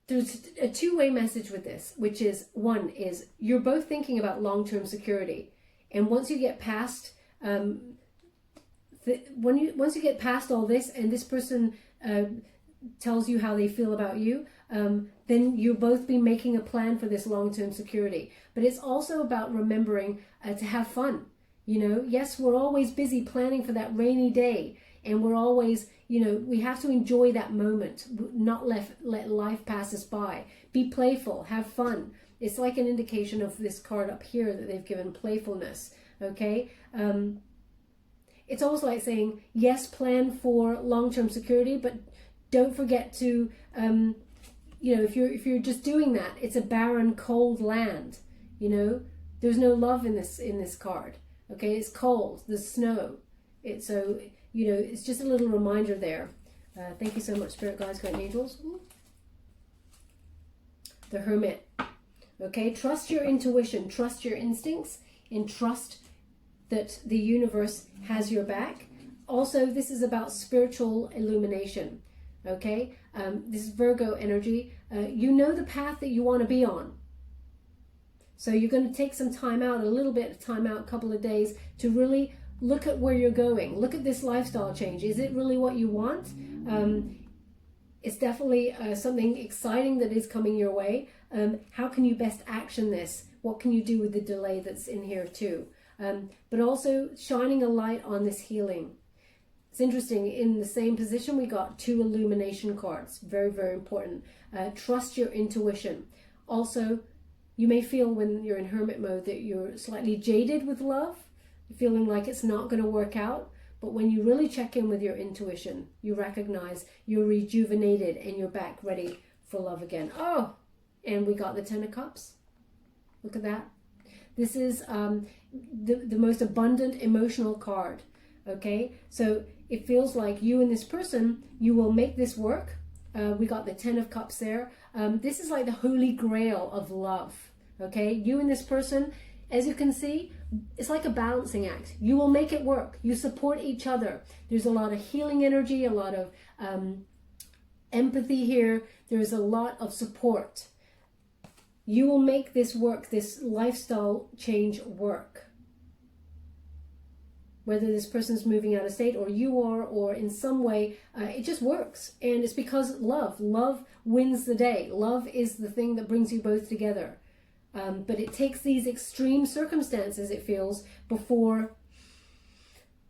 there's a two-way message with this, which is, one is you're both thinking about long-term security, and once you get past once you get past all this, and this person tells you how they feel about you, then you'll both be making a plan for this long-term security. But it's also about remembering to have fun. You know, yes, we're always busy planning for that rainy day, and we're always, you know, we have to enjoy that moment, not let life pass us by. Be playful, have fun. It's like an indication of this card up here that they've given playfulness, okay? It's almost like saying, yes, plan for long-term security, but don't forget to, you know, if you're just doing that, it's a barren, cold land. You know, there's no love in this card. Okay, it's cold. There's snow. So you know, it's just a little reminder there. Thank you so much, Spirit Guides, Guardian Angels. Ooh. The Hermit. Okay, trust your intuition, trust your instincts, and trust that the universe has your back. Also, this is about spiritual illumination. Okay, this is Virgo energy. You know the path that you want to be on. So you're going to take some time out, a little bit of time out, a couple of days, to really look at where you're going. Look at this lifestyle change. Is it really what you want? It's definitely something exciting that is coming your way. How can you best action this? What can you do with the delay that's in here too? But also shining a light on this healing. It's interesting, in the same position we got 2 illumination cards. Very, very important. Trust your intuition. Also, you may feel when you're in hermit mode that you're slightly jaded with love, feeling like it's not going to work out. But when you really check in with your intuition, you recognize you're rejuvenated and you're back ready for love again. Oh, and we got the 10 of Cups. Look at that. This is the most abundant emotional card. Okay, so it feels like you and this person, you will make this work. We got the 10 of Cups there. This is like the holy grail of love. Okay, you and this person, as you can see, it's like a balancing act. You will make it work. You support each other. There's a lot of healing energy, a lot of empathy here. There's a lot of support. You will make this work, this lifestyle change work. Whether this person's moving out of state or you are, or in some way, it just works. And it's because love wins the day. Love is the thing that brings you both together. But it takes these extreme circumstances, it feels, before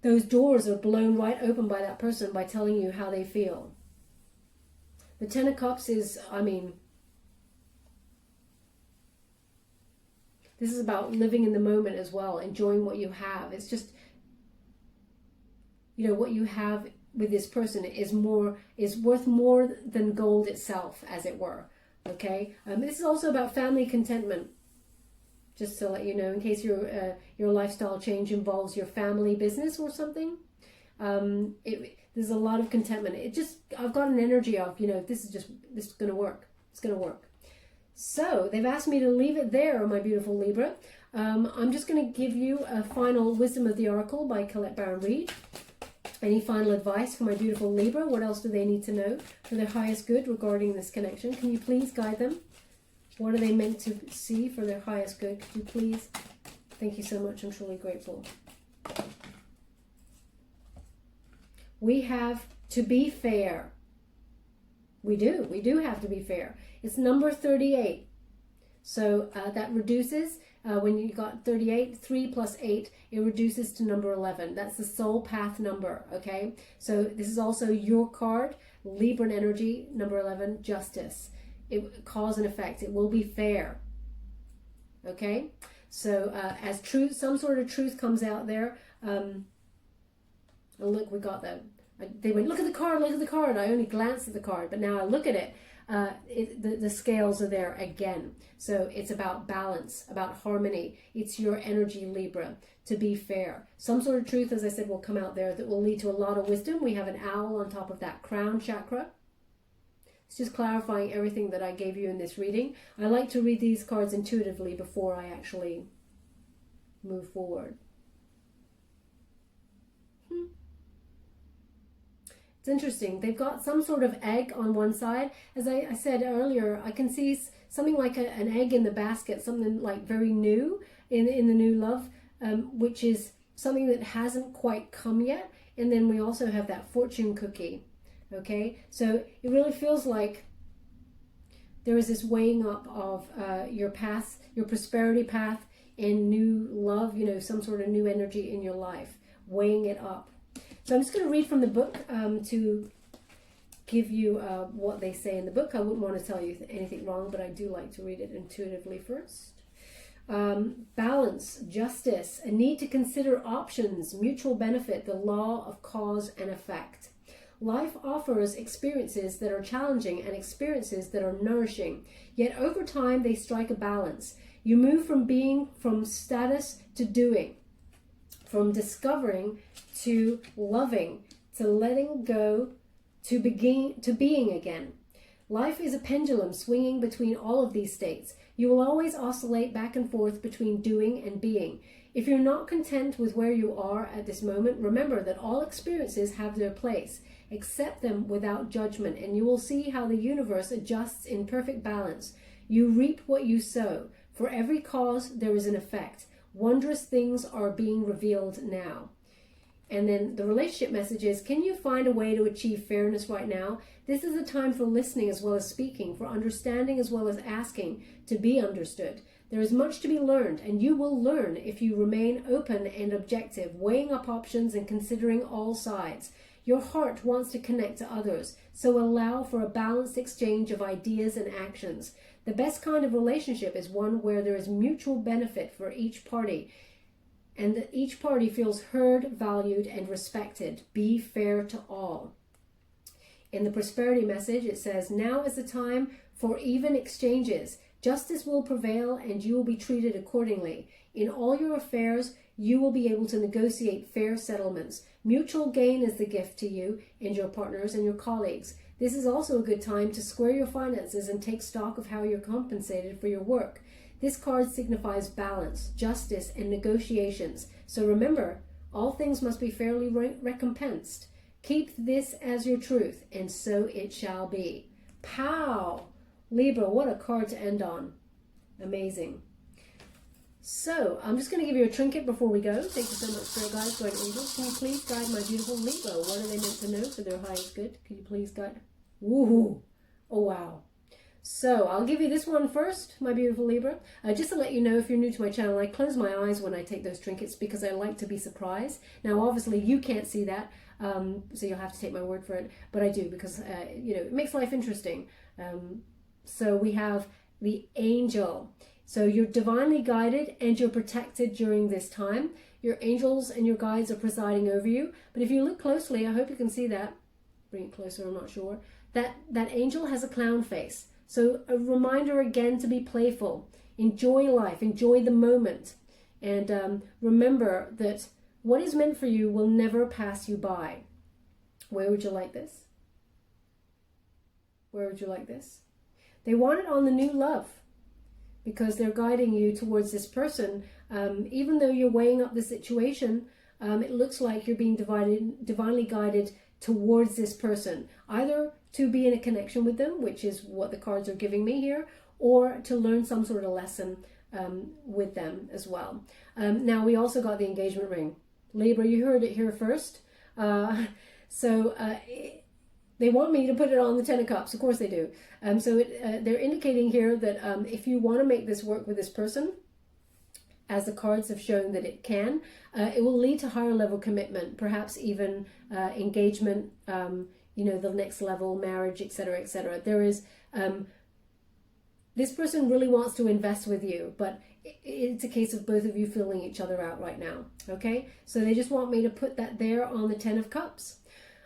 those doors are blown right open by that person by telling you how they feel. The 10 of Cups is, I mean, this is about living in the moment as well, enjoying what you have. It's just, you know, what you have with this person is worth more than gold itself, as it were. Okay, this is also about family contentment. Just to let you know, in case your lifestyle change involves your family business or something, there's a lot of contentment. I've got an energy of, you know, this is going to work. It's going to work. So they've asked me to leave it there, my beautiful Libra. I'm just going to give you a final Wisdom of the Oracle by Colette Baron Reid. Any final advice for my beautiful Libra? What else do they need to know for their highest good regarding this connection? Can you please guide them? What are they meant to see for their highest good? Could you please? Thank you so much. I'm truly grateful. We have to be fair. We do have to be fair. It's number 38. So that reduces, when you got 38, 3 plus 8, it reduces to number 11. That's the soul path number, okay? So this is also your card, Libra energy, number 11, justice. cause and effect. It will be fair. Okay? So as truth, some sort of truth comes out there. Oh, look, we got that. They went, look at the card, look at the card. I only glanced at the card, but now I look at it. The scales are there again. So it's about balance, about harmony. It's your energy, Libra, to be fair. Some sort of truth, as I said, will come out there that will lead to a lot of wisdom. We have an owl on top of that crown chakra. It's just clarifying everything that I gave you in this reading. I like to read these cards intuitively before I actually move forward. It's interesting. They've got some sort of egg on one side. As I said earlier, I can see something like an egg in the basket, something like very new in the new love, which is something that hasn't quite come yet. And then we also have that fortune cookie. Okay, so it really feels like there is this weighing up of your path, your prosperity path, and new love, you know, some sort of new energy in your life, weighing it up. So I'm just going to read from the book to give you what they say in the book. I wouldn't want to tell you anything wrong, but I do like to read it intuitively first. Balance, justice, a need to consider options, mutual benefit, the law of cause and effect. Life offers experiences that are challenging and experiences that are nourishing, yet over time they strike a balance. You move from status to doing, from discovering to loving, to letting go, to being again. Life is a pendulum swinging between all of these states. You will always oscillate back and forth between doing and being. If you're not content with where you are at this moment, remember that all experiences have their place. Accept them without judgment, and you will see how the universe adjusts in perfect balance. You reap what you sow. For every cause, there is an effect. Wondrous things are being revealed now. And then the relationship message is, can you find a way to achieve fairness right now? This is a time for listening as well as speaking, for understanding as well as asking to be understood. There is much to be learned, and you will learn if you remain open and objective, weighing up options and considering all sides. Your heart wants to connect to others, so allow for a balanced exchange of ideas and actions. The best kind of relationship is one where there is mutual benefit for each party, and that each party feels heard, valued, and respected. Be fair to all. In the prosperity message, it says, now is the time for even exchanges. Justice will prevail, and you will be treated accordingly. In all your affairs, you will be able to negotiate fair settlements. Mutual gain is the gift to you and your partners and your colleagues. This is also a good time to square your finances and take stock of how you're compensated for your work. This card signifies balance, justice, and negotiations. So remember, all things must be fairly recompensed. Keep this as your truth, and so it shall be. Pow! Libra, what a card to end on. Amazing. So, I'm just going to give you a trinket before we go. Thank you so much, Spirit Guides, Guardian Angels. Can you please guide my beautiful Libra? What are they meant to know for their highest good? Can you please guide? Woohoo! Oh, wow. So, I'll give you this one first, my beautiful Libra. Just to let you know, if you're new to my channel, I close my eyes when I take those trinkets because I like to be surprised. Now, obviously, you can't see that, so you'll have to take my word for it. But I do because, you know, it makes life interesting. So, we have the angel. So you're divinely guided and you're protected during this time. Your angels and your guides are presiding over you. But if you look closely, I hope you can see that. Bring it closer, I'm not sure. That angel has a clown face. So a reminder again to be playful. Enjoy life. Enjoy the moment. And remember that what is meant for you will never pass you by. Where would you like this? Where would you like this? They want it on the new love, because they're guiding you towards this person. Even though you're weighing up the situation, it looks like you're being divinely guided towards this person, either to be in a connection with them, which is what the cards are giving me here, or to learn some sort of lesson with them as well. Now, we also got the engagement ring. Libra, you heard it here first. They want me to put it on the Ten of Cups. Of course they do. They're indicating here that if you want to make this work with this person, as the cards have shown that it can, it will lead to higher level commitment, perhaps even engagement, you know, the next level, marriage, etc., etc. There is This person really wants to invest with you, but it's a case of both of you filling each other out right now. Okay, so they just want me to put that there on the 10 of Cups.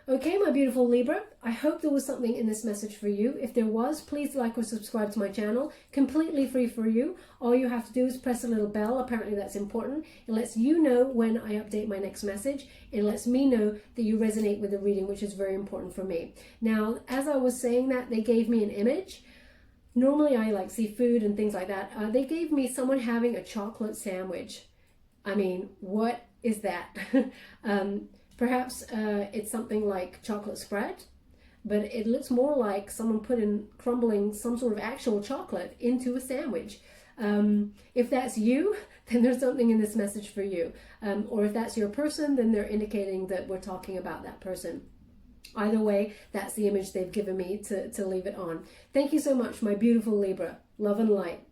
Okay, my beautiful Libra, I hope there was something in this message for you. If there was, please like or subscribe to my channel. Completely free for you. All you have to do is press a little bell. Apparently that's important. It lets you know when I update my next message. It lets me know that you resonate with the reading, which is very important for me. Now, as I was saying that, they gave me an image. Normally I like seafood and things like that. They gave me someone having a chocolate sandwich. I mean, what is that? Perhaps it's something like chocolate spread, but it looks more like someone crumbling some sort of actual chocolate into a sandwich. If that's you, then there's something in this message for you. Or if that's your person, then they're indicating that we're talking about that person. Either way, that's the image they've given me to leave it on. Thank you so much, my beautiful Libra. Love and light.